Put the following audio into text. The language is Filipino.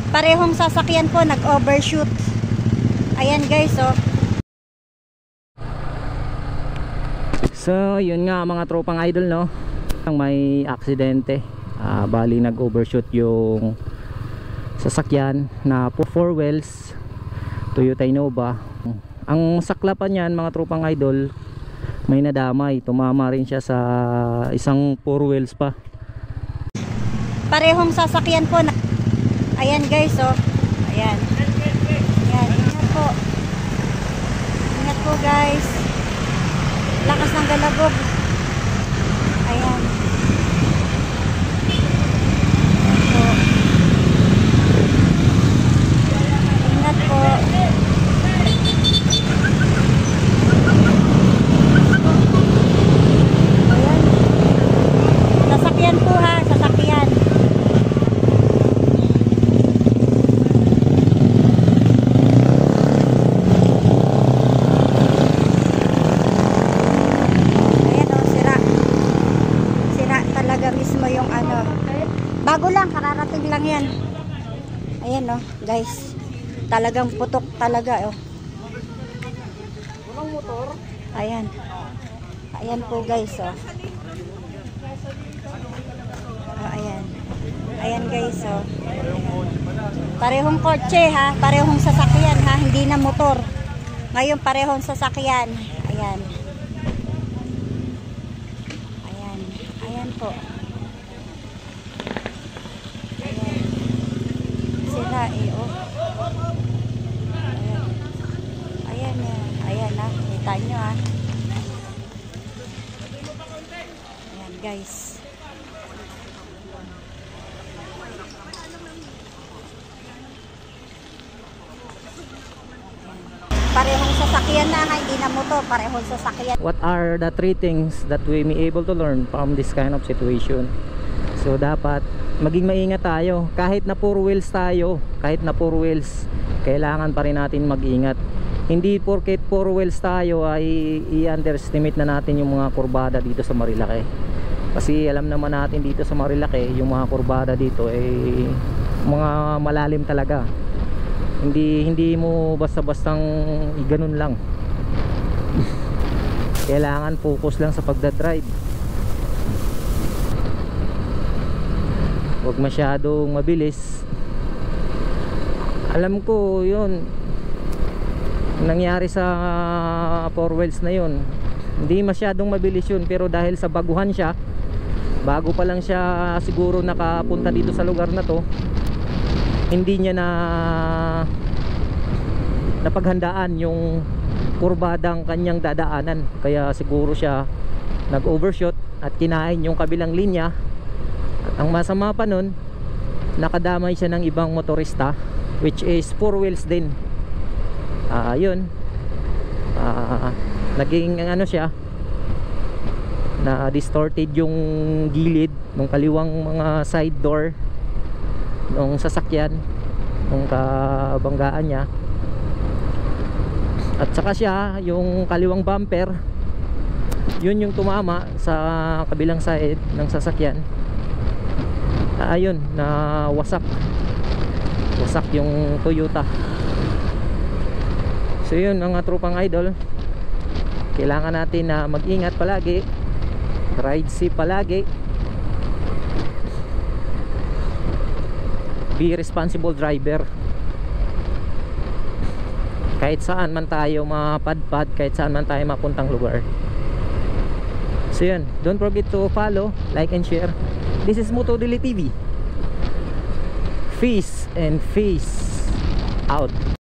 Parehong sasakyan po nag-overshoot. Ayan guys, oh. So, yun nga mga tropang idol, no? May aksidente. Bali nag-overshoot yung sasakyan na 4 wheels Toyota Innova. Ang saklapan niyan mga tropang idol, may nadamay. Tumama rin siya sa isang 4 wheels pa. Parehong sasakyan po na. Ayan guys, oh. Ayan. Ayan, ingat po. Ingat po guys. Lakas ng galabog. Ayan. Ingat po. Ayan. Sasakyan po ha, sasakyan. Bago lang, kararating lang yan. Ayan oh, guys. Talagang putok talaga oh. Walang motor. Ayan. Ayan po guys oh. Oh ayan. Ayan guys oh. Parehong kotse ha, parehong sasakyan ha, hindi na motor. Ngayon parehong sasakyan. Ayan. Ayan. Ayan po. Sila eh oh. Ayan. Ayan yan. Ayan ha. Kita nyo ha. Ayan guys. Parehong sasakyan na ha. Hindi na motor. Parehong sasakyan. What are the 3 things that we may able to learn from this kind of situation? So dapat maging maingat tayo. Kahit na 4 wheels tayo, kahit na 4 wheels, kailangan pa rin natin mag-ingat. Hindi porket 4 wheels tayo ay i-underestimate na natin yung mga kurbada dito sa Marilake. Kasi alam naman natin dito sa Marilake, yung mga kurbada dito ay mga malalim talaga. Hindi mo basta-bastang ganun lang. Kailangan focus lang sa pagdadrive. Huwag masyadong mabilis. Alam ko yun, nangyari sa 4 wheels na yun, hindi masyadong mabilis yun, pero dahil sa baguhan siya, bago pa lang siya siguro nakapunta dito sa lugar na to, hindi niya napaghandaan yung kurbadang kanyang dadaanan, kaya siguro siya nag-overshoot at kinain yung kabilang linya. At ang masama pa nun, nakadamay siya ng ibang motorista, which is 4 wheels din. Yun, naging ano siya, na distorted yung gilid ng kaliwang mga side door ng sasakyan, ng kabanggaan niya. At saka siya, yung kaliwang bumper, yun yung tumama sa kabilang side ng sasakyan. Ayun, na wasak yung Toyota. So yun mga tropang idol, kailangan natin na mag-ingat palagi, ride safe palagi, be responsible driver. Kahit saan man tayo mapadpad, kahit saan man tayo mapuntang lugar. So yun, don't forget to follow, like and share. This is Moto Daily TV. Peace and face out.